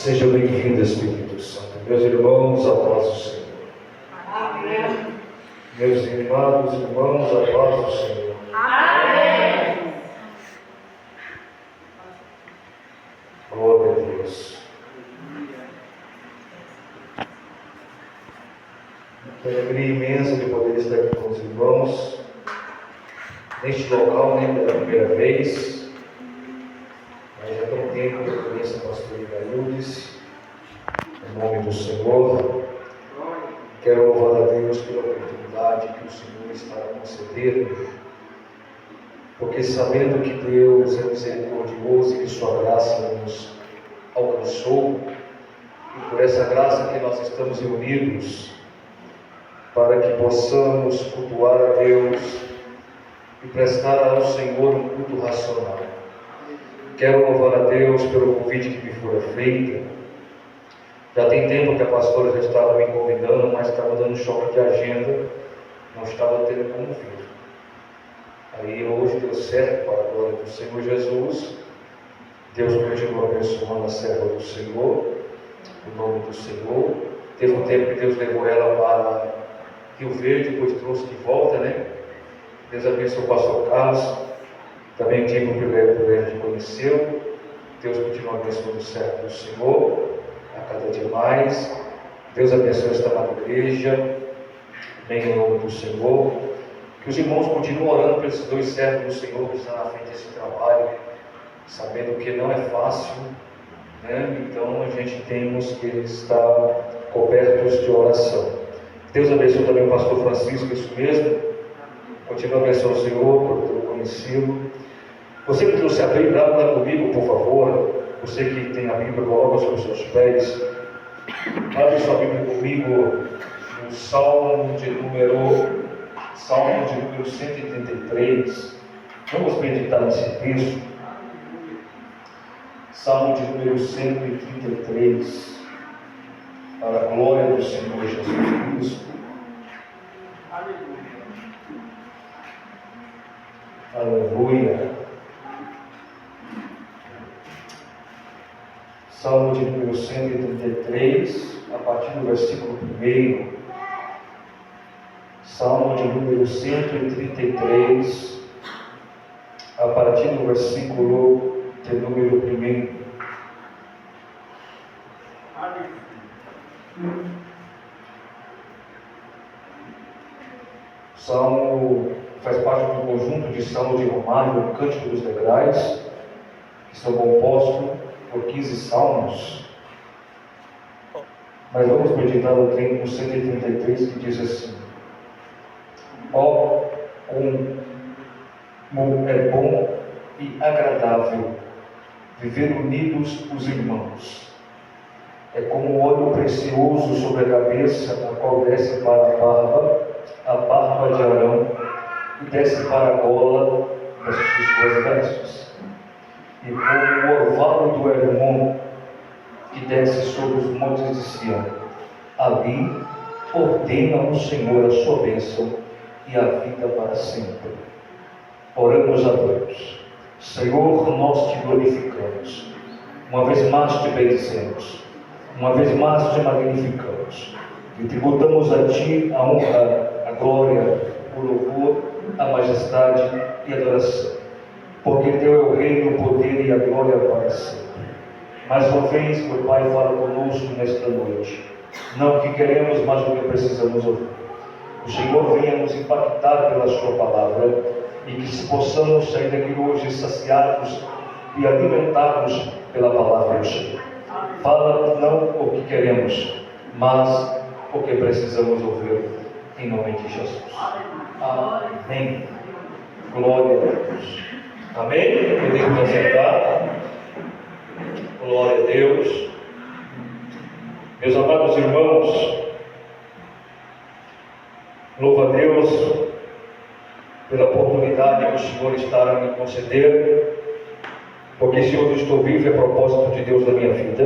Seja bem-vindo, Espírito Santo. Meus irmãos, a paz do Senhor. Amém. Meus amados irmãos, a paz do Senhor. Amém. Glória a Deus. Que alegria imensa de poder estar aqui com os irmãos, neste local, pela primeira vez. Mas já tem um tempo que eu conheço a pastora Gaildes, em nome do Senhor. Quero louvar a Deus pela oportunidade que o Senhor está a conceder, porque sabendo que Deus é misericordioso e que Sua graça nos alcançou, e por essa graça que nós estamos reunidos, para que possamos cultuar a Deus e prestar ao Senhor um culto racional. Quero louvar a Deus pelo convite que me foi feito. Já tem tempo que a pastora já estava me convidando, mas estava dando choque de agenda, não estava tendo como vir. Aí hoje deu certo, para a glória do Senhor Jesus. Deus continua abençoando a serva do Senhor, o nome do Senhor. Teve um tempo que Deus levou ela para Rio Verde, depois trouxe de volta, Deus abençoe o pastor Carlos. Também tive o privilégio de conhecê-lo. Deus continua abençoando o servo do Senhor a cada dia mais. Deus abençoe esta amada igreja, bem em nome do Senhor. Que os irmãos continuem orando pelos dois servos do Senhor que estão na frente desse trabalho, sabendo que não é fácil, Então a gente temos que estar cobertos de oração. Deus abençoe também o pastor Francisco, isso mesmo. Continua abençoando o Senhor por ter conhecido. Você que trouxe a Bíblia, abra comigo, por favor. Você que tem a Bíblia, coloca sobre os seus pés. Abre sua Bíblia comigo no Salmo de número 133. Vamos meditar nesse texto. Salmo de número 133. Para a glória do Senhor Jesus Cristo. Aleluia. Salmo de número 133, a partir do versículo 1. Salmo de número 133, a partir do versículo de número 1. Salmo faz parte de um conjunto de salmos de Romário, o Cântico dos Degraus, que são compostos por 15 salmos. Mas vamos meditar no treino 133, que diz assim: ó, como é bom e agradável viver unidos os irmãos. É como um óleo precioso sobre a cabeça, a qual desce para a barba de Arão, e desce para a gola das suas vestes. E como o orvalho do Hermon, que desce sobre os montes de Sião. Ali ordena o Senhor a sua bênção e a vida para sempre. Oramos a Deus. Senhor, nós te glorificamos. Uma vez mais te bendizemos. Uma vez mais te magnificamos. E tributamos a ti a honra, a glória, o louvor, a majestade e a adoração. Porque teu é o reino, o poder e a glória para sempre. Mais uma vez, meu Pai, fala conosco nesta noite. Não o que queremos, mas o que precisamos ouvir. O Senhor venha nos impactar pela sua palavra e que se possamos sair daqui hoje saciados e alimentados pela palavra do Senhor. Fala não o que queremos, mas o que precisamos ouvir, em nome de Jesus. Amém. Glória a Deus. Amém? Podemos assentar. Glória a Deus. Meus amados irmãos, louvo a Deus pela oportunidade que o Senhor está a me conceder, porque se hoje estou vivo é propósito de Deus na minha vida,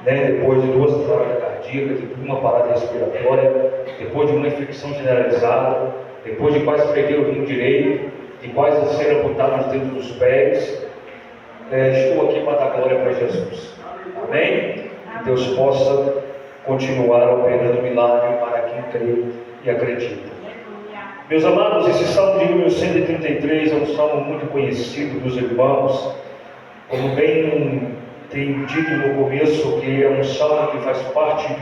depois de 2 paradas cardíacas, depois de uma parada respiratória, depois de uma infecção generalizada, depois de quase perder o rim direito, de quase ser amputado nos dedos dos pés, estou aqui para dar glória para Jesus. Amém? Que Deus possa continuar operando milagre para quem crê e acredita. Meus amados, esse Salmo de número 133 é um salmo muito conhecido dos irmãos. Como bem tenho dito no começo, que é um salmo que faz parte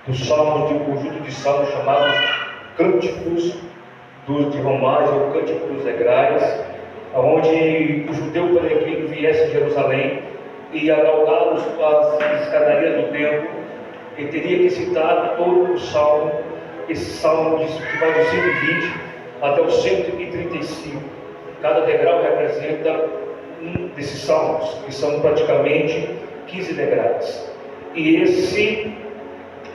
dos salmos de um conjunto de salmos chamados Cânticos de Romagem, ou Cântico dos Degraus, onde o judeu peregrino viesse a Jerusalém e a galgá-los as escadarias do templo, e teria que citar todo o salmo, esse salmo que vai do 120 até o 135. Cada degrau representa um desses salmos, que são praticamente 15 degraus. E esse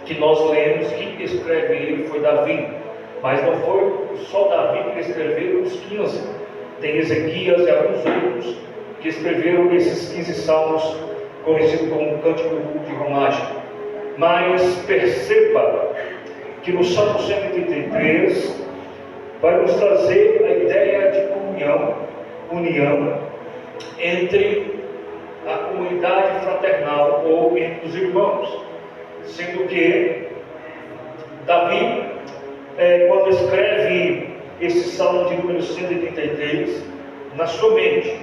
que nós lemos, quem escreve ele foi Davi, mas não foi só Davi que escreveu os 15. Tem Ezequias e alguns outros que escreveram esses 15 salmos, conhecidos como Cântico de Romagem. Mas perceba que no Salmo 133 vai nos trazer a ideia de união entre a comunidade fraternal ou entre os irmãos, sendo que Davi, quando escreve esse Salmo de número 133, na sua mente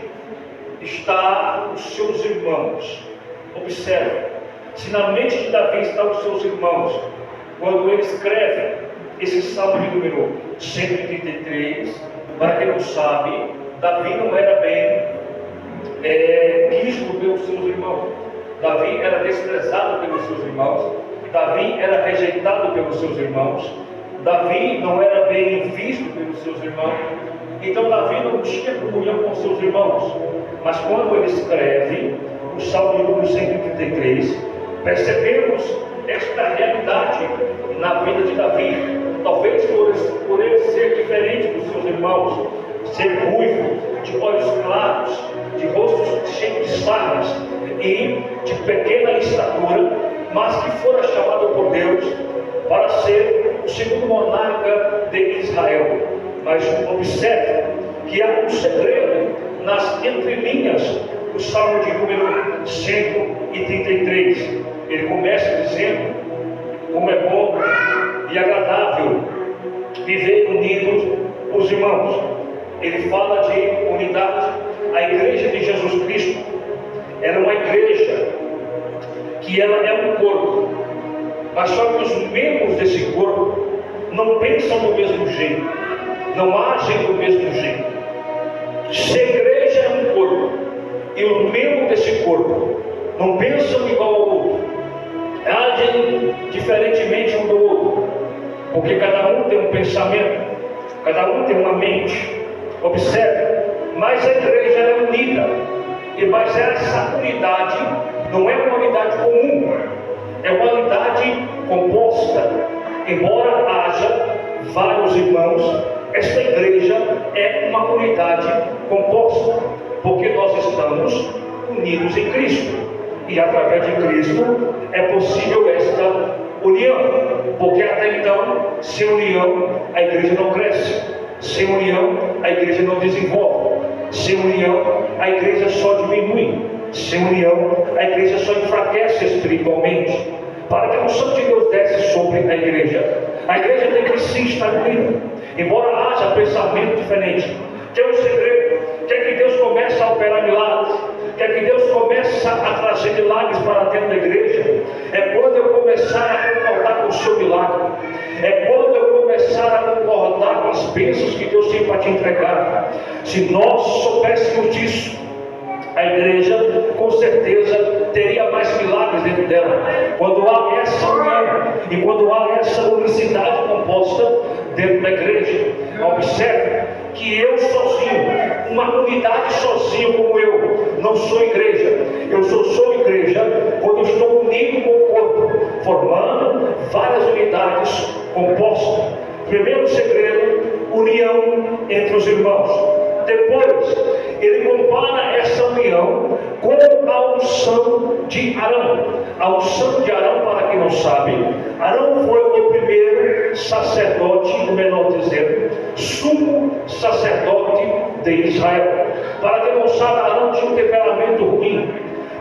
está os seus irmãos. Observe, se na mente de Davi estão os seus irmãos, quando ele escreve esse Salmo de número 133, para quem não sabe, Davi não era bem quisto pelos seus irmãos. Davi era desprezado pelos seus irmãos. Davi era rejeitado pelos seus irmãos. Davi não era bem visto pelos seus irmãos. Então Davi não tinha comunhão com seus irmãos. Mas quando ele escreve o Salmo de número 133, percebemos esta realidade na vida de Davi. Talvez por ele ser diferente dos seus irmãos, ser ruivo, de olhos claros, de rostos cheios de sardas e de pequena estatura, mas que fora chamado por Deus para ser o segundo monarca de Israel. Mas observe que há um segredo nas entrelinhas do Salmo de número 133. Ele começa dizendo como é bom e agradável viver unidos os irmãos. Ele fala de unidade. A igreja de Jesus Cristo era uma igreja que ela é um corpo, mas só que os membros desse corpo não pensam do mesmo jeito, não agem do mesmo jeito. Se a igreja é um corpo e os membros desse corpo não pensam igual ao outro, agem diferentemente um do outro, porque cada um tem um pensamento, cada um tem uma mente. Observe, mas a igreja é unida, mas essa unidade não é uma unidade comum, é uma unidade composta. Embora haja vários irmãos, esta igreja é uma unidade composta, porque nós estamos unidos em Cristo, e através de Cristo é possível esta união, porque até então, sem união, a igreja não cresce. Sem união, a igreja não desenvolve. Sem união, a igreja só diminui. Sem união, a igreja só enfraquece espiritualmente. Para que a unção de Deus desce sobre a igreja tem que sim estar unida. Embora haja pensamento diferente, tem um segredo. Quer que Deus comece a operar milagres, quer que Deus comece a trazer milagres para dentro da igreja, é quando eu começar a concordar com o seu milagre, é quando eu começar a concordar com as bênçãos que Deus tem para te entregar. Se nós soubéssemos disso, a igreja com certeza teria mais milagres dentro dela. Quando há essa união e quando há essa unicidade composta dentro da igreja, observe que eu sozinho, uma unidade sozinho como eu, não sou igreja. Eu sou igreja quando eu estou unido com o corpo, formando várias unidades compostas. Primeiro segredo, união entre os irmãos. Depois, ele compara essa união com a unção de Arão. A unção de Arão, para quem não sabe, Arão foi o primeiro sacerdote, no menor dizendo, sumo sacerdote de Israel. Para quem não sabe, Arão tinha um temperamento ruim.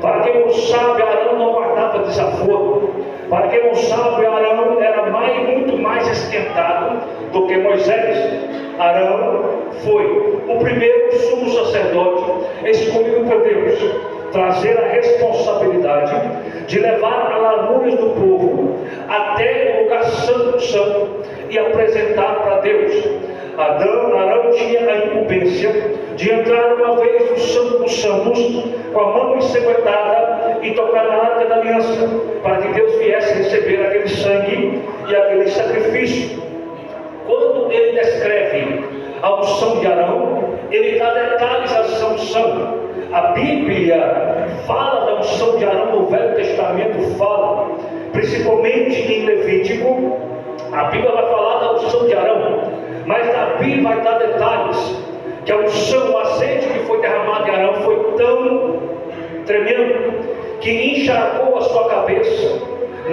Para quem não sabe, Arão não guardava desaforo. Para quem não sabe, Arão era muito mais esquentado do que Moisés. Arão foi o primeiro sumo sacerdote escolhido por Deus, trazer a responsabilidade de levar a lamúrias do povo até o lugar santo e apresentar para Deus. Arão tinha a incumbência de entrar uma vez no Santo dos Santos com a mão ensanguentada e tocar na arca da aliança, para que Deus viesse receber aquele sangue e aquele sacrifício. Quando ele descreve a unção de Arão, ele dá detalhes à sua unção. A Bíblia fala da unção de Arão no Velho Testamento, fala, principalmente em Levítico. A Bíblia vai falar da unção de Arão, mas Davi vai dar detalhes, que a unção, o azeite que foi derramado em Arão foi tão tremendo, que encharcou a sua cabeça,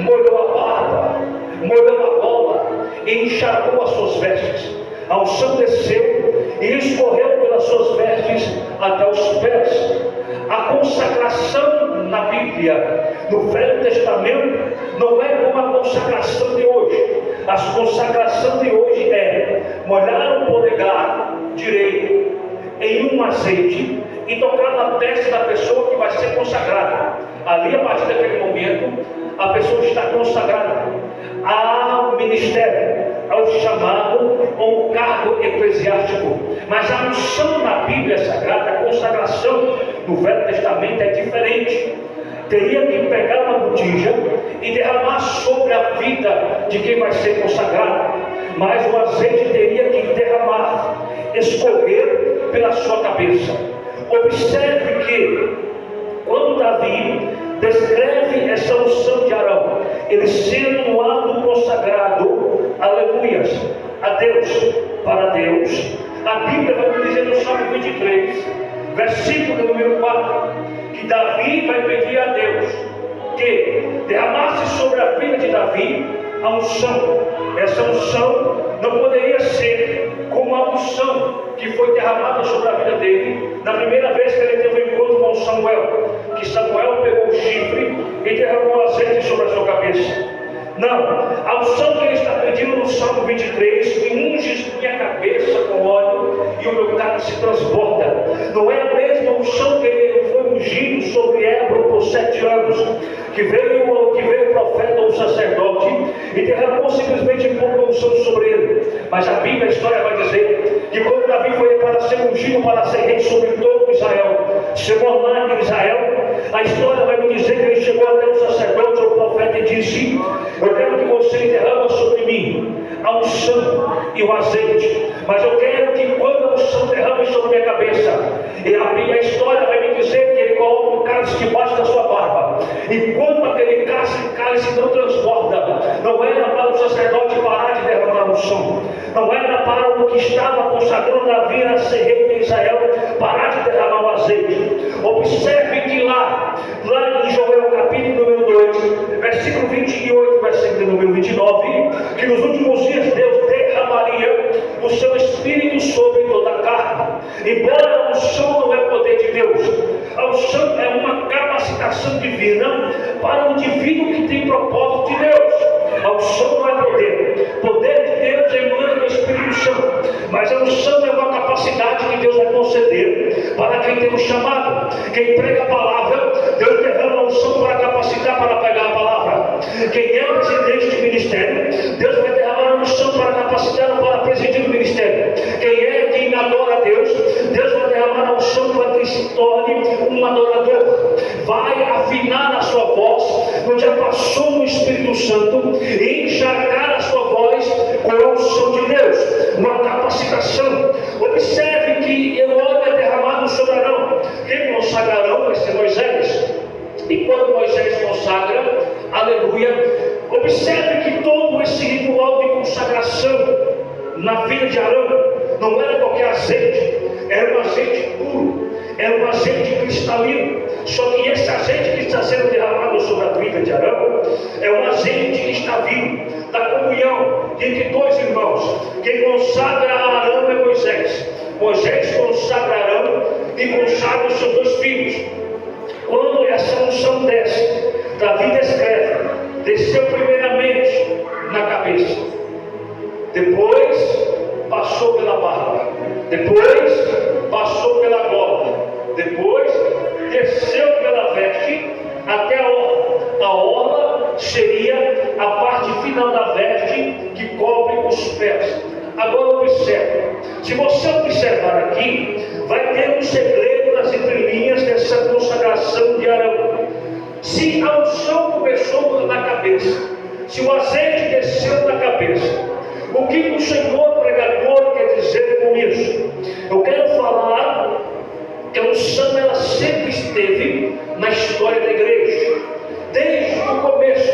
molhou a barba, molhou a gola, e encharcou as suas vestes. A unção desceu e escorreu pelas suas vestes até os pés. A consagração na Bíblia, no Velho Testamento, não é como a consagração de hoje. A consagração de hoje é molhar o polegar direito em um azeite e tocar na testa da pessoa que vai ser consagrada. Ali, a partir daquele momento, a pessoa está consagrada ao ministério, ao chamado ou cargo eclesiástico. Mas a unção na Bíblia Sagrada, a consagração no Velho Testamento é diferente. Teria que pegar uma botija e derramar sobre a vida de quem vai ser consagrado, mas o azeite teria que derramar, escorrer pela sua cabeça. Observe que quando Davi descreve essa unção de Arão, ele sendo um ato consagrado, aleluias, a Deus, para Deus, a Bíblia vai me dizer no Salmo 23, versículo número 4, que Davi vai pedir a Deus que derramasse sobre a vida de Davi a unção. Essa unção não poderia ser como a unção que foi derramada sobre a vida dele na primeira vez que ele teve um encontro com Samuel, que Samuel pegou o chifre e derramou azeite sobre a sua cabeça. Não, a unção que ele está pedindo no Salmo 23, que unges minha cabeça com óleo e o meu cálice transborda. Não é a mesma unção que ele foi ungido sobre Ébron por 7 anos, que veio o profeta ou o sacerdote e derramou simplesmente um pouco de unção sobre ele. Mas a Bíblia, a história vai dizer que quando Davi foi para ser ungido, para ser rei sobre todo Israel, ser monarca em Israel, a história vai me dizer que ele chegou até o sacerdote ou o profeta e disse: eu quero que você derrama sobre mim a unção e o azeite, mas eu quero que quando a unção derrame sobre minha cabeça, e a história vai me dizer que ele coloca um cálice debaixo da sua barba, e quando aquele cálice não transborda, não era para o sacerdote parar de derramar a unção, não era para o que estava consagrando Davi a ser rei de Israel parar de derramar o azeite. Observe que lá em Joel capítulo número 2, versículo 28, versículo número 29, que nos últimos dias Deus derramaria o seu Espírito sobre toda a carne. Embora a unção não é poder de Deus, a unção é uma capacitação divina para o indivíduo que tem propósito de Deus. A unção não é poder. Poder de Deus emana do Espírito Santo, mas a unção é uma capacidade que Deus vai conceder para quem tem um chamado. Quem prega a palavra, Deus derrama a unção para capacitar para pregar a palavra. Quem é o presidente do ministério, Deus vai derramar a unção para capacitar para presidir o ministério. Quem adora a Deus, Deus vai derramar a unção para que se torne um adorador. Vai afinar a sua voz no diapason do Espírito Santo e encharcar a sua voz com a unção de Deus, uma capacitação. Observe que o óleo é derramado sobre Arão. Quem consagra Arão vai ser Moisés. E quando Moisés consagra, aleluia, observe que todo esse ritual de consagração na vida de Arão não era qualquer azeite, era um azeite puro, era um azeite cristalino. Só que esse azeite que está sendo derramado sobre a vida de Arão é um azeite que está vindo da comunhão entre dois irmãos. Quem consagra Arão é Moisés. Moisés consagra Arão e consagra os seus 2 filhos. Quando essa unção desce, Davi descreve, desceu primeiramente na cabeça, depois passou pela barba, depois passou pela gola, depois desceu pela veste até a orla. A orla seria a parte final da veste que cobre os pés. Agora observe, se você observar aqui, vai ter um segredo nas entrelinhas dessa consagração de Arão. Se a unção começou na cabeça, se o azeite desceu na cabeça, o que o Senhor pregador quer dizer com isso? Eu quero falar que a unção ela sempre esteve na história da igreja, desde o começo,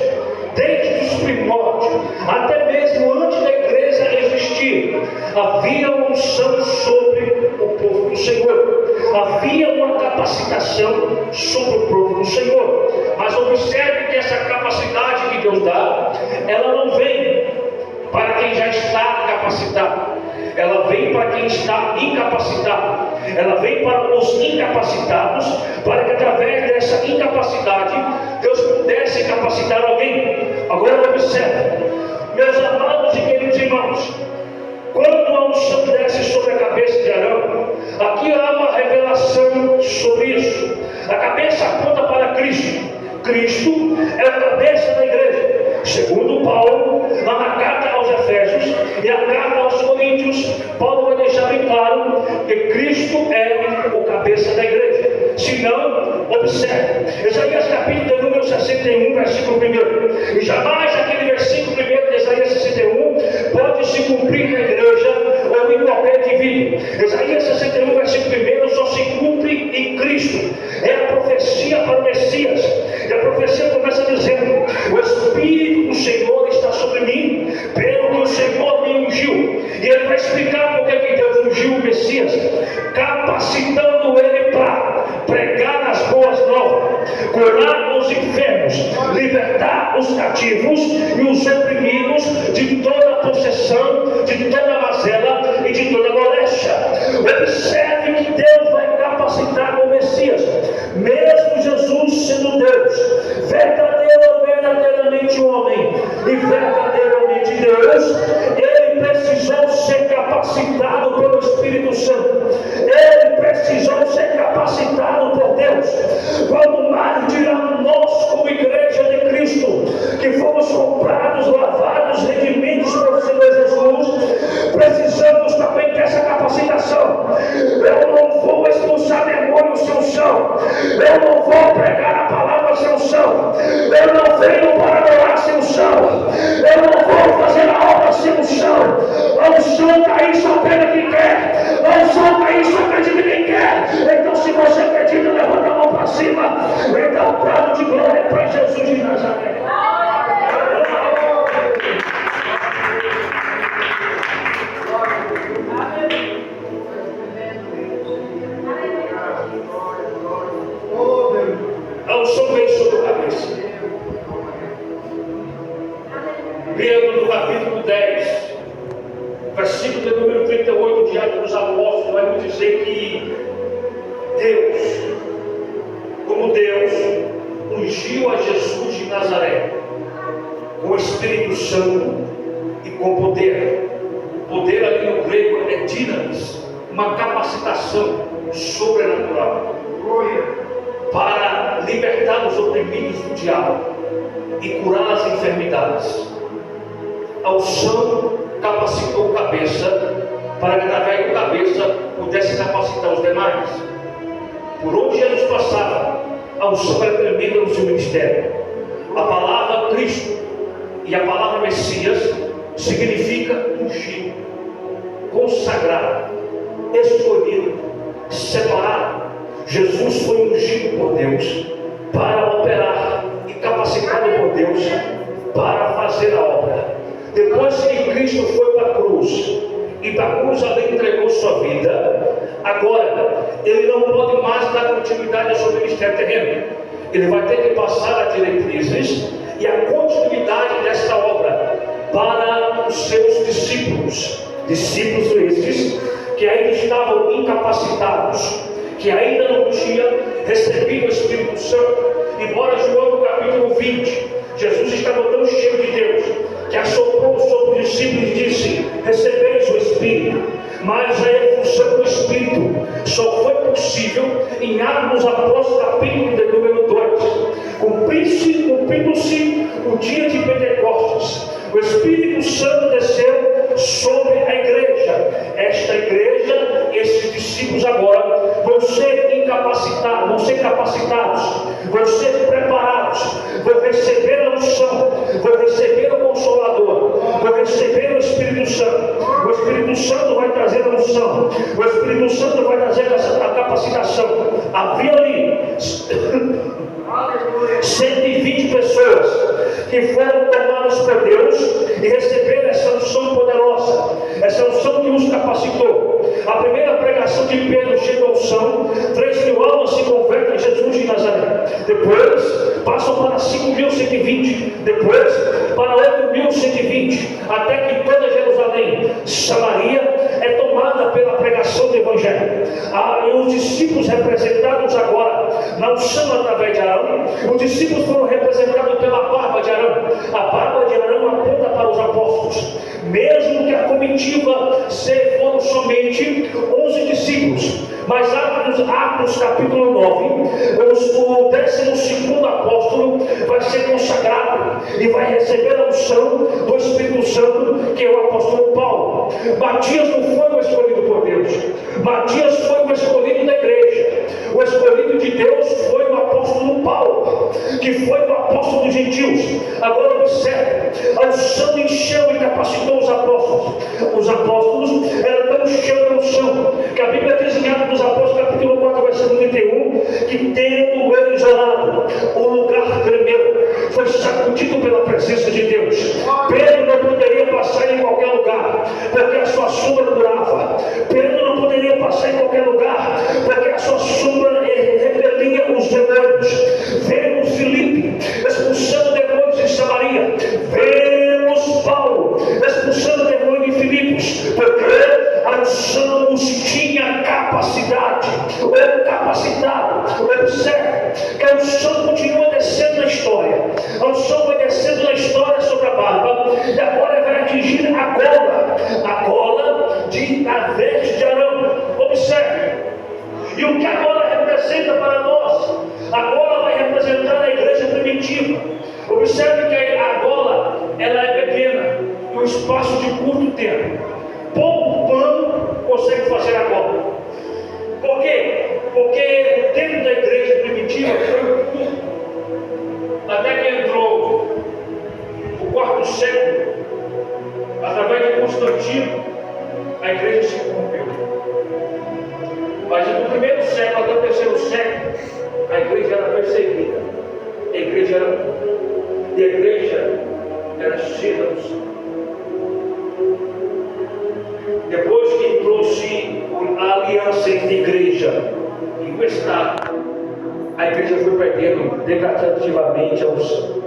desde os primórdios, até mesmo antes da igreja existir, havia uma unção sobre o povo do Senhor, havia uma capacitação sobre o povo do Senhor. Mas observe que essa capacidade que Deus dá, ela não vem para quem já está capacitado, ela vem para quem está incapacitado, ela vem para os incapacitados, para que através dessa incapacidade Deus pudesse capacitar alguém. Agora observe, meus amados e queridos irmãos, quando a unção desce sobre a cabeça de Arão, aqui há uma revelação sobre isso. A cabeça aponta para Cristo. Cristo é a cabeça da igreja. Segundo Paulo, lá na carta aos Efésios e a carta aos Coríntios, Paulo vai deixar bem claro que Cristo é o cabeça da igreja. Se não, observe, Isaías capítulo número 61, versículo 1. E jamais aquele versículo 1 de Isaías 61 pode se cumprir na igreja ou em qualquer indivíduo. Isaías 61, versículo 1 só se cumpre em Cristo. É a profecia para o Messias. E a profecia começa dizendo: o Espírito do Senhor está sobre mim, pelo que o Senhor me ungiu. E ele vai explicar por que Deus ungiu o Messias, capacitando ele para pregar as boas novas, curar os enfermos, libertar os cativos e os oprimidos de toda possessão, de toda mazela e de toda moléstia. Observe que Deus vai capacitar o Messias, mesmo Jesus sendo Deus, verdadeiramente homem e verdadeiramente Deus, ele precisou ser capacitado pelo Espírito Santo, ele precisou ser capacitado por Deus. Quando mais dirá nós, como igreja de Cristo, que fomos comprados, lavados, redimidos pelo Senhor Jesus, precisamos também dessa capacitação. Eu não vou expulsar demônio sem unção, eu não vou pregar a palavra sem unção, eu não venho para adorar sem unção, eu não vou fazer a obra sem unção. A unção cair só pega quem quer, a unção cair só acredita quem quer. Então, se você acredita, levanta a mão para cima e dá um prato de glória para Jesus de Nazaré. A unção veio sobre a cabeça. Pedro, no capítulo 10, versículo de número 38, de Atos dos Apóstolos, vai nos dizer que Deus, como Deus, ungiu a Jesus de Nazaré com o Espírito Santo e com poder. O poder ali no grego é dinamis, uma capacitação sobrenatural para libertar os oprimidos do diabo e curar as enfermidades. A unção capacitou o cabeça para que através do cabeça pudesse capacitar os demais. Por onde Jesus passava, a unção era tremenda no seu ministério. A palavra Cristo e a palavra Messias significa ungido, consagrado, escolhido, separado. Jesus foi ungido por Deus para operar e capacitado por Deus para fazer a obra. Depois que Cristo foi para a cruz e da cruz ali entregou sua vida, agora ele não pode mais dar continuidade ao seu ministério terreno. Ele vai ter que passar as diretrizes e a continuidade desta obra para os seus discípulos estes que ainda estavam incapacitados, que ainda não tinham recebi o Espírito Santo. Embora João no capítulo 20, Jesus estava tão cheio de Deus, que assoprou sobre os discípulos e disse: recebeis o Espírito. Mas a efusão do Espírito só foi possível em Atos dos Apóstolos, capítulo de número 2. Cumprindo-se o dia de Pentecostes, o Espírito Santo desceu sobre a igreja. Esta igreja, esses discípulos agora vão ser incapacitados, vão ser capacitados, vão ser preparados, vão receber a unção, vão receber o Consolador, vão receber o Espírito Santo. O Espírito Santo vai trazer a unção, o Espírito Santo vai trazer a capacitação. Havia ali 120 pessoas que foram tomadas por Deus e receberam essa unção poderosa, essa unção que os capacitou. A primeira pregação de Pedro chega à unção, 3.000 almas se convertem a Jesus de Nazaré. Depois passam para 5.120, depois para 8.120, até que toda Jerusalém, Samaria, é tomada pela pregação do Evangelho. E os discípulos representados agora na unção através de Arão, os discípulos foram representados pela barba de Arão. A barba de Arão aponta para os apóstolos. Mesmo que a comitiva foram somente 11 discípulos, mas Atos capítulo 9, o 12º apóstolo vai ser consagrado e vai receber a unção do Espírito Santo, que é o apóstolo Paulo. Matias não foi o escolhido por Deus, Matias foi o escolhido da igreja. O escolhido de Deus foi o apóstolo Paulo, que foi o apóstolo dos gentios. Agora observe, a unção encheu e capacitou os apóstolos. Os apóstolos eram tão cheios da unção que a Bíblia diz em Atos dos Apóstolos capítulo 4, versículo 31, que tendo eles orado, o lugar tremeu, foi sacudido pela presença de Deus. Pedro não poderia passar em qualquer lugar, porque a sua sombra durava. Pedro não poderia passar em qualquer lugar, porque a sua sombra repelia os demônios. Vemos Filipe expulsando demônios em Samaria. Vemos Paulo expulsando demônios em Filipos, porque a unção os tinha capacidade, ou capacitado. Observe que a unção continua descendo na história. A unção vai descendo na história sobre a barba, e agora vai atingir a gola da veste de Arão. Observe, e o que a gola representa para nós? A gola vai representar a igreja primitiva. Observe que a gola ela é pequena, e um espaço de curto tempo. Pouco pano consegue fazer a gola. Por quê? Porque o tempo da igreja primitiva foi curto. Até que entrou o 4º século, através de Constantino, a igreja se corrompeu. Mas do 1º século até o 3º século, a igreja era perseguida. A igreja era pura. E a igreja era cheia do sangue. Depois que trouxe a aliança entre a igreja e o Estado, a igreja foi perdendo degradativamente a unção.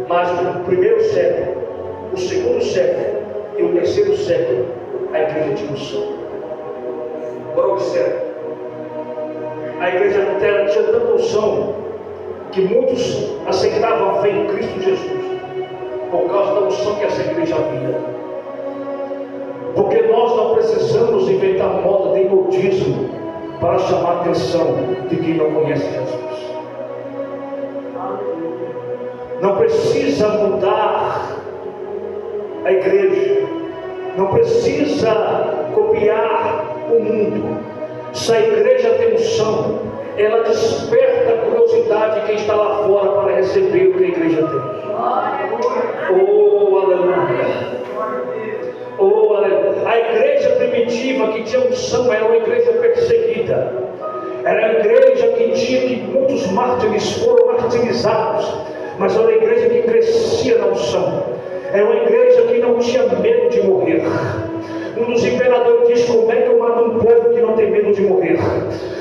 Mas no 1º século, o 2º século e o 3º século, a igreja tinha unção. Agora observe, a igreja luterana tinha tanta unção que muitos aceitavam a fé em Cristo Jesus por causa da unção que essa igreja havia. Porque nós não precisamos inventar moda de modismo para chamar a atenção de quem não conhece Jesus. Não precisa mudar a igreja, não precisa copiar o mundo. Se a igreja tem unção, ela desperta a curiosidade de quem está lá fora para receber o que a igreja tem. Oh, aleluia! Oh, aleluia! A igreja primitiva que tinha unção era uma igreja perseguida. Era a igreja que muitos mártires foram martirizados, mas era uma igreja que crescia na unção. Era uma igreja que não tinha medo de morrer. Um dos imperadores diz: como é que eu mato um povo que não tem medo de morrer?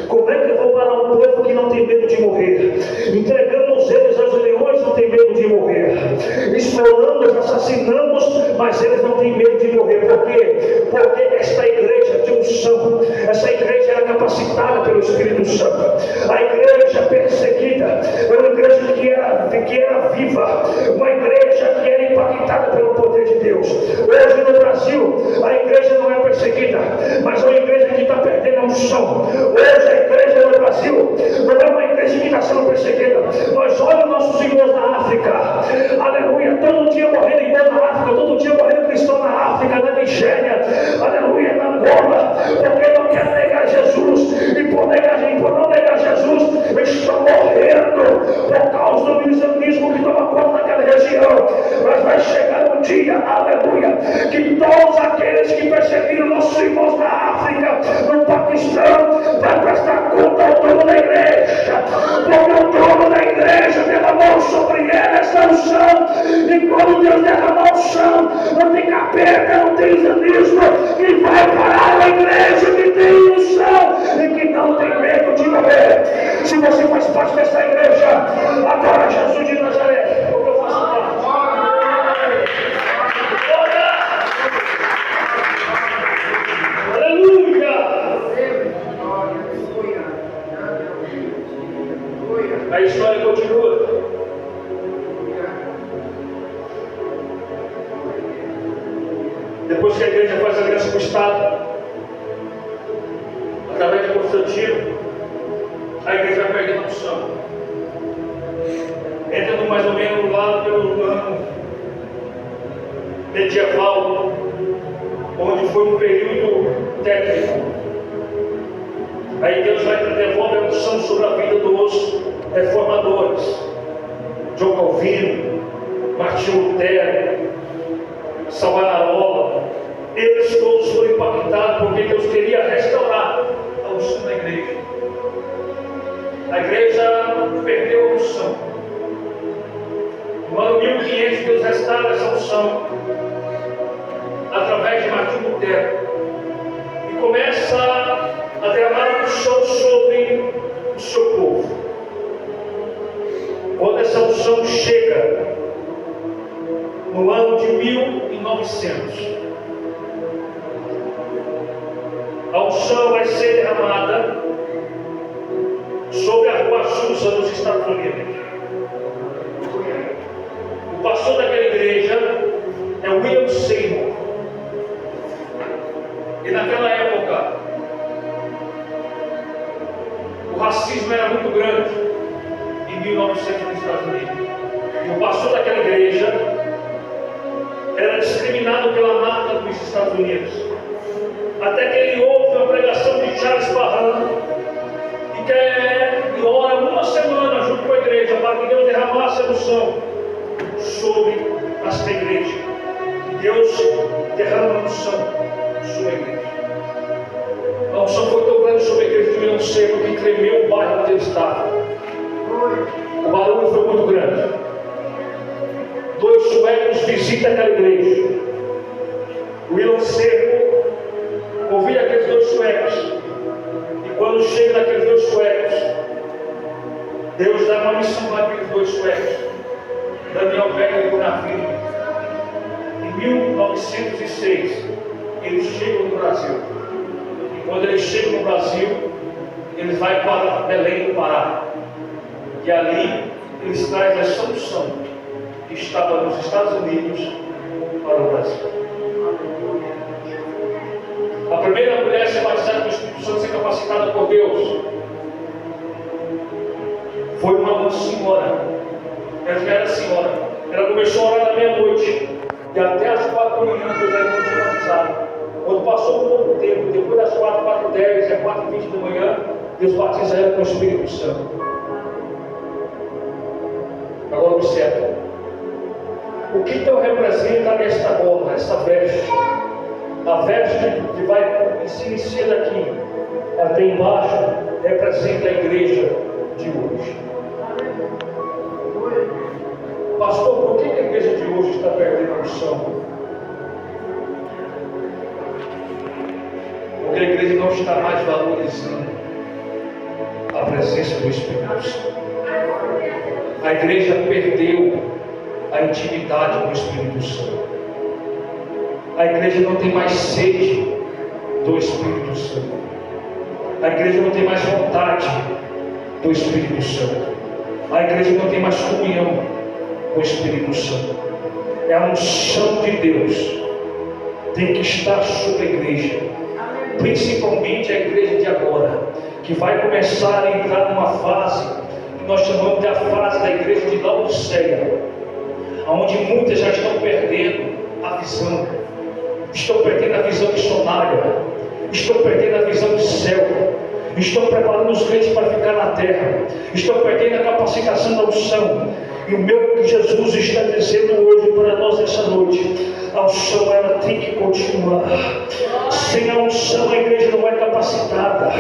Como é que eu vou parar um povo que não tem medo de morrer? Entregamos eles aos leões, não tem medo de morrer. Exploramos, assassinamos, mas eles não têm medo de morrer. Por quê? Porque esta igreja tinha unção. Essa igreja era capacitada pelo Espírito Santo. A igreja igreja perseguida, uma igreja que era viva, uma igreja que era impactada pelo poder de Deus. Hoje no Brasil, a igreja não é perseguida, mas é uma igreja que está perdendo a unção. Hoje a igreja no Brasil não é uma igreja que está sendo perseguida. Nós olhamos nossos irmãos na África, aleluia, todo dia morrendo irmãos na África, todo dia morrendo cristão na África, na Nigéria, aleluia, na Angola, porque não quer negar Jesus, e por não negar Jesus, estão morrendo por causa do islamismo que toma conta daquela região. Mas vai chegar um dia, aleluia, que todos aqueles que perseguiram nossos irmãos na África, no Paquistão, vai prestar conta ao dono da igreja, porque o dono da igreja derramou sobre ele essa unção, e quando Deus derramar unção, não tem capeta, não tem islamismo, e vai parar a igreja que tem unção e que não tem medo de morrer. Se você faz parte dessa igreja, adora Jesus de Nazaré, o que eu faço parte. Aleluia! A história continua. Depois que a igreja faz aliança com o Estado, através de Constantino, a igreja vai perdendo a unção. Entra mais ou menos lá pelo ano medieval, onde foi um período técnico. Aí Deus devolve a unção sobre a vida dos reformadores, João Calvino, Martinho Lutero, Savonarola. Eles todos foram impactados porque Deus queria restaurar a unção da igreja. A igreja perdeu a unção. No ano 1500 Deus restaura essa unção através de Martinho Lutero e começa a derramar unção sobre o seu povo. Quando essa unção chega no ano de 1900, a unção vai ser derramada sobre a Rua Azusa nos Estados Unidos. O pastor daquela igreja é William Seymour. E naquela época, o racismo era muito grande em 1900 nos Estados Unidos. E o pastor daquela igreja era discriminado pela marca dos Estados Unidos. Até que ele ouve a pregação de Charles Parham e ora uma semana junto com a igreja para que Deus derramasse a unção sobre esta igreja. Deus derrama a unção sobre a igreja. A unção foi tão grande sobre a igreja de William Seymour que tremeu o bairro onde ele estava. O barulho foi muito grande. 2 suecos visitam aquela igreja. William Seymour ouvia aqueles 2 suecos. E quando chega naqueles 2 suecos, Deus dá uma missão para aqueles 2 suecos. Daniel pega ele na vida. Em 1906, eles chegam no Brasil. E quando eles chegam no Brasil, eles vão para Belém do Pará. E ali eles trazem a solução que estava nos Estados Unidos para o Brasil. A primeira mulher a ser batizada com o Espírito Santo, ser capacitada por Deus, foi uma senhora. Ela já era senhora. Ela começou a orar na meia-noite e até as 4 da manhã Deus ainda não tinha batizado. Quando passou um pouco tempo, depois das 4h10 e 4h20 da manhã, Deus batiza ela com o Espírito Santo. Agora observe. O que então representa nesta gola, esta veste? A veste que vai se inicia daqui até embaixo representa a igreja de hoje. Pastor, por que a igreja de hoje está perdendo a unção? Porque a igreja não está mais valorizando a presença do Espírito Santo. A igreja perdeu a intimidade com o Espírito Santo. A igreja não tem mais sede do Espírito Santo. A igreja não tem mais vontade do Espírito Santo. A igreja não tem mais comunhão com o Espírito Santo. É a unção de Deus. Tem que estar sobre a igreja. Principalmente a igreja de agora, que vai começar a entrar numa fase que nós chamamos de a fase da igreja de Laodiceia, onde muitas já estão perdendo a visão, estão perdendo a visão missionária, estão perdendo a visão do céu, estão preparando os crentes para ficar na terra, estão perdendo a capacitação da unção. E o meu Jesus está dizendo hoje para nós essa noite: a unção ela tem que continuar. Sem a unção a igreja não é capacitada.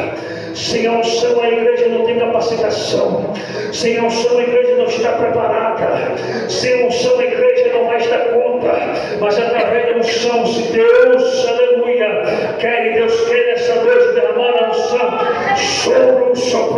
Sem a unção a igreja não tem capacitação. Sem a unção a igreja não está preparada. Sem a unção a igreja não vai estar conta. Mas através da unção, se Deus, aleluia, quer, e Deus quer nessa noite derramar a unção sobre o seu povo.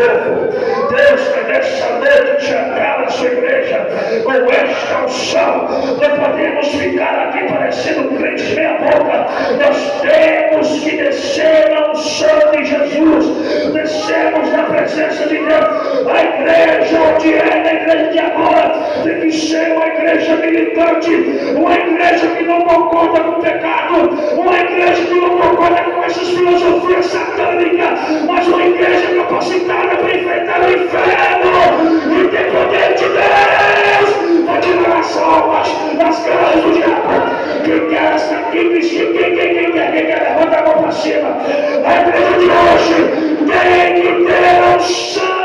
Deus quer nessa noite chegar na sua igreja com esta unção. Não podemos ficar aqui parecendo crentes meia boca. Nós temos que descer na unção de Jesus. Descemos na presença de Deus. A igreja onde é, a igreja de agora, tem que ser uma igreja militante, uma igreja que não concorda com o pecado, uma igreja que não concorda com essas filosofias satânicas, mas uma igreja capacitada para enfrentar o inferno e ter poder de Deus para tirar as almas das garras do diabo. Quem quer esta quem quer levanta a mão para cima. A igreja de hoje tem que ter unção.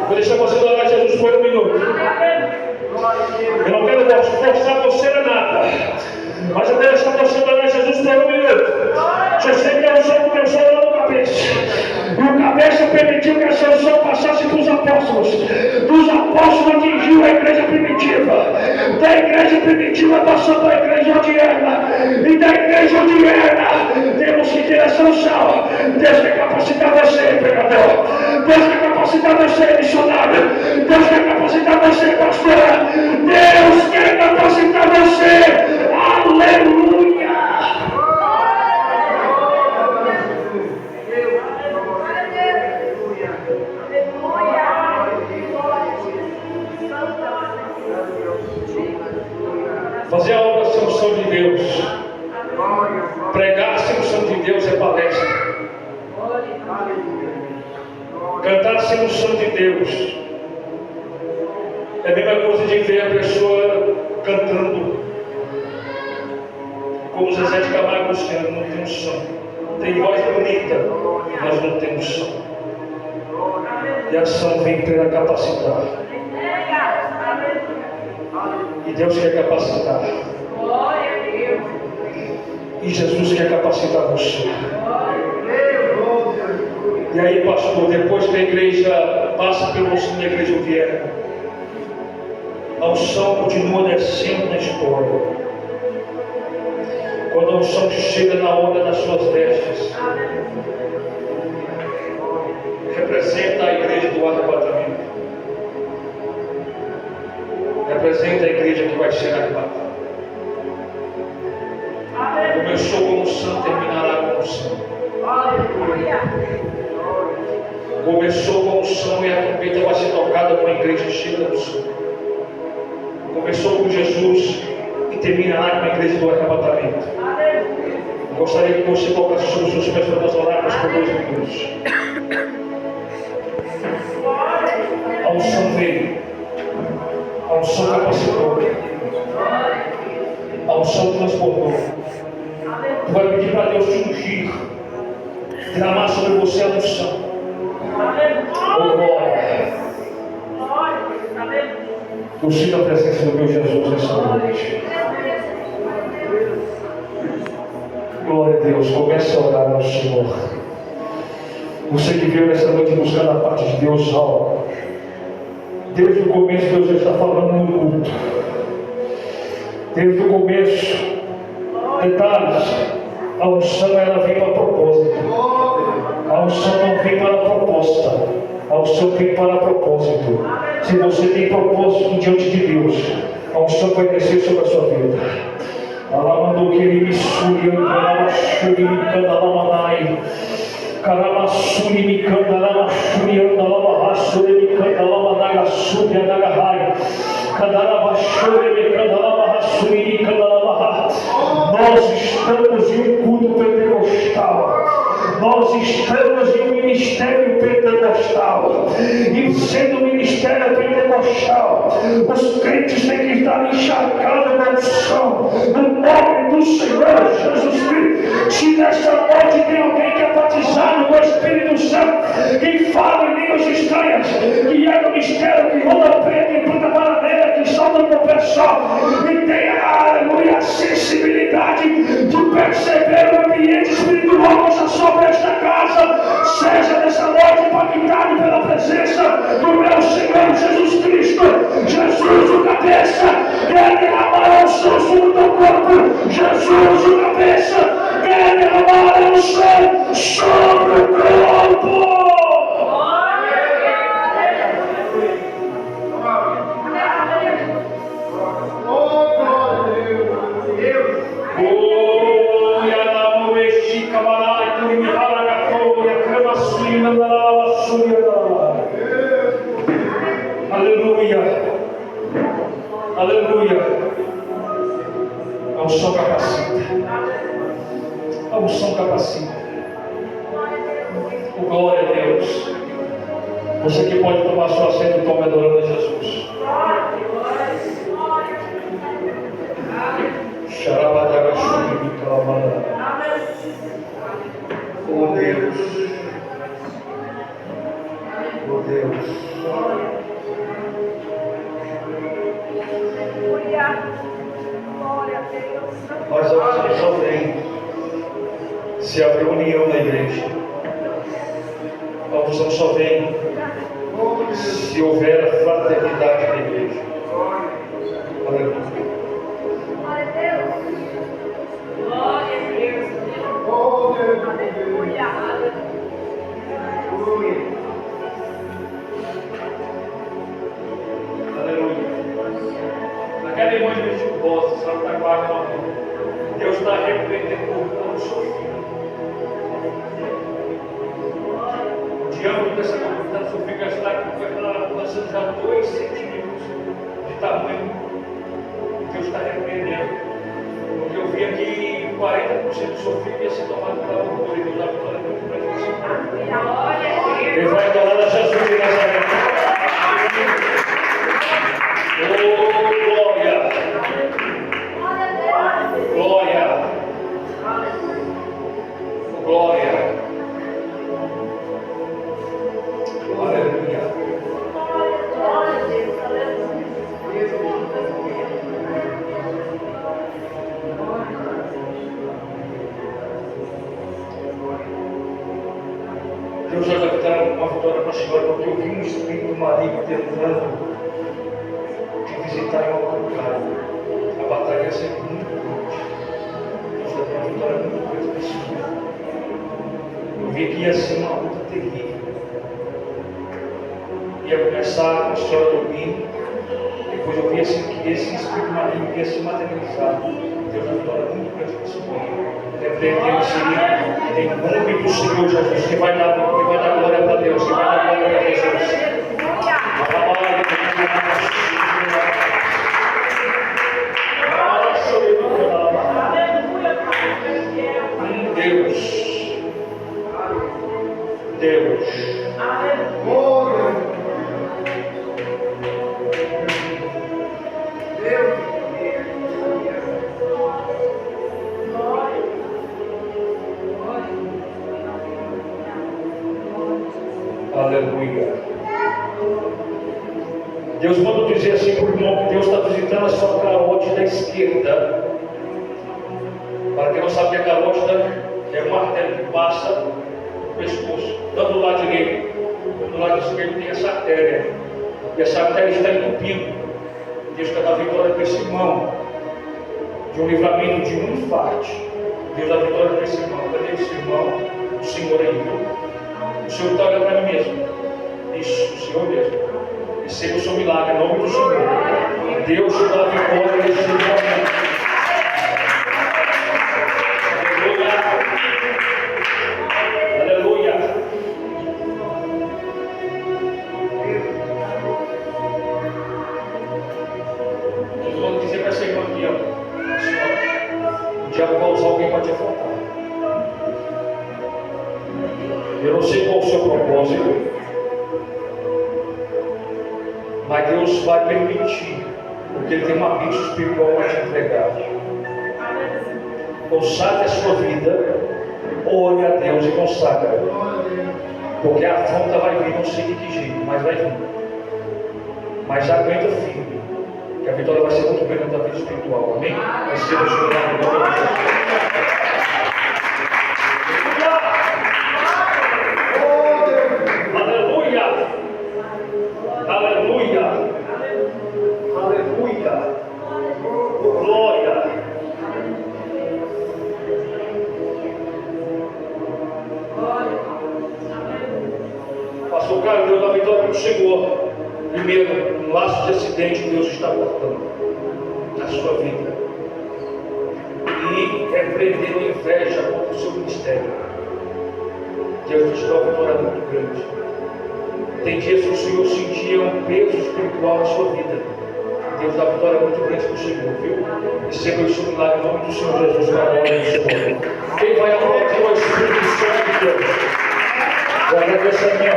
Vou deixar você adorar Jesus por um minuto. Eu não quero forçar você a nada, mas eu quero deixar você adorar Jesus por um minuto. Eu sei que a unção começou lá no cabeça. E o cabeça permitiu que essa unção passasse para os apóstolos. Dos apóstolos atingiu a igreja primitiva. Da igreja primitiva passou para a igreja odierna. E da igreja odierna temos que ter essa unção. Deus quer capacitar você, pregador. Deus quer capacitar você, missionário. Deus quer capacitar você, pastor. Deus quer capacitar você. Aleluia! Fazer a obra sem unção de Deus, pregar sem unção de Deus é palestra, cantar sem unção de Deus é a mesma coisa de ver a pessoa cantando como Zezé de Camargo e Luciano. Não tem unção, tem voz bonita, mas não tem unção. E a ação vem para capacitar. E Deus quer capacitar. E Jesus quer capacitar você. E aí, pastor, depois que a igreja passa pelo unção da igreja vier, a unção continua descendo na história. Quando a unção chega na onda das suas vestes, representa a igreja do arrebatamento. Representa a igreja que vai ser arrebatada. Começou com unção, terminará com unção. Começou com unção e a trombeta vai ser tocada com a igreja cheia da unção. Começou com Jesus e terminará com a igreja do arrebatamento. Gostaria que você colocasse sobre os seus pés para nós orarmos por 2 minutos. A unção veio. A unção capacitou. A unção transformou. Tu vai pedir para Deus te ungir, derramar sobre você a unção. Oh, glória. Eu sinto a presença do meu Jesus nessa noite. Glória a Deus. Comece a orar ao Senhor. Você que veio nessa noite buscar da parte de Deus algo. Desde o começo Deus já está falando no culto. Desde o começo, detalhes, a unção ela vem para propósito. A unção não vem para proposta. A unção vem para propósito. Se você tem propósito diante de Deus, a unção vai descer sobre a sua vida. Ela mandou que ele me sugue, Caramassuri me canta, lamassuri anda, lamassuri me canta, lamanagasuri anagahai. Cadarabachore me canta, lamassuri me canta, lamaha. Nós estamos em um culto pentecostal. Nós estamos em um ministério pentecostal. E sendo um ministério pentecostal, os crentes têm que estar encharcados na unção, no nome do Senhor Jesus Cristo. Se nesta noite tem alguém que é batizado com o Espírito Santo, que fala em línguas estranhas, que é do mistério, que roda preta e planta bananeira, que salta com o pé só, e tem aleluia, a sensibilidade de perceber o ambiente espiritual que está sobre esta casa, seja nessa noite impactado pela presença do meu Senhor Jesus Cristo. Jesus, o cabeça, quer derramar a unção sobre o teu corpo. Jesus, o cabeça, quer derramar a unção sobre o corpo. Aleluia, aleluia. A unção capacita, a unção capacita. Oh, glória a Deus. Você que pode tomar sua assento e tome adorando a Jesus. Oh Deus, oh Deus. Mas a unção só vem se haver união na igreja. A unção só vem se houver a fraternidade na igreja. Aleluia. Glória a Deus. Aleluia. Aleluia. Naquela irmã de Vestilbosa, Santa Clara, Deus está repreendendo o corpo do seu filho. O diâmetro dessa coluna do seu filho está alcançando já 2 centímetros de tamanho. Deus está repreendendo. Porque eu vi aqui 40% do seu filho ia ser tomado pela loucura e Deus dá vitória muito grande nesse corpo. Ele vai adorar a Jesus de Nazaré. Oh, glória! Glória! Glória! Aleluia! Deus já vai dar uma vitória para a senhora, porque eu vi um espírito maligno tentando visitar em algum lugar. A batalha ia ser muito grande. Deus vai dar uma vitória muito grande para a senhora. Eu vi que ia ser uma luta terrível. Ia começar com a senhora dormindo. Depois eu vi assim que esse espírito maligno ia se materializar. Deus vai dar uma vitória muito grande para a senhora. Repreendendo esse livro em nome do Senhor Jesus, que vai dar glória para Deus, que vai dar glória para Jesus. Deus. Aleluia. Deus manda dizer assim para o irmão que Deus está visitando a sua carótida da esquerda. Para quem não sabe que a carótida é um artério que passa no pescoço, tanto do lado direito como do lado esquerdo tem essa artéria. E essa artéria está entupindo. Deus quer dar vitória para esse irmão de um livramento de um infarte. Deus dá vitória para esse irmão. Cadê esse irmão? O Senhor aí, viu? O Senhor está olhando para mim mesmo. Isso, o Senhor mesmo. Receba o seu milagre em nome do Senhor. Deus te dá vitória nesse momento. Aleluia. Aleluia. vai te afrontar. Eu não sei qual o seu propósito, mas Deus vai permitir, porque Ele tem uma bênção espiritual para te entregar. Consagre a sua vida, ore a Deus e consagra. Porque a afronta vai vir, não sei de que jeito, mas vai vir. Mas aguenta firme, que a vitória vai ser muito grande na tua vida espiritual. Amém? Receba o seu nome, em nome de Jesus. Aleluia! Aleluia! Aleluia! Glória! Pastor Carlos, Deus da vitória não chegou. Primeiro, um laço de acidente que Deus está cortando na sua vida. E repreendendo inveja contra o seu ministério. Deus te dá uma vitória muito grande. Tem dias que o Senhor sentia um peso espiritual na sua vida. Deus dá uma vitória muito grande para o Senhor, viu? Receba isso no nome do Senhor Jesus para a glória do Senhor. Quem vai aplaudir o Espírito Santo de Deus? Eu agradeço a minha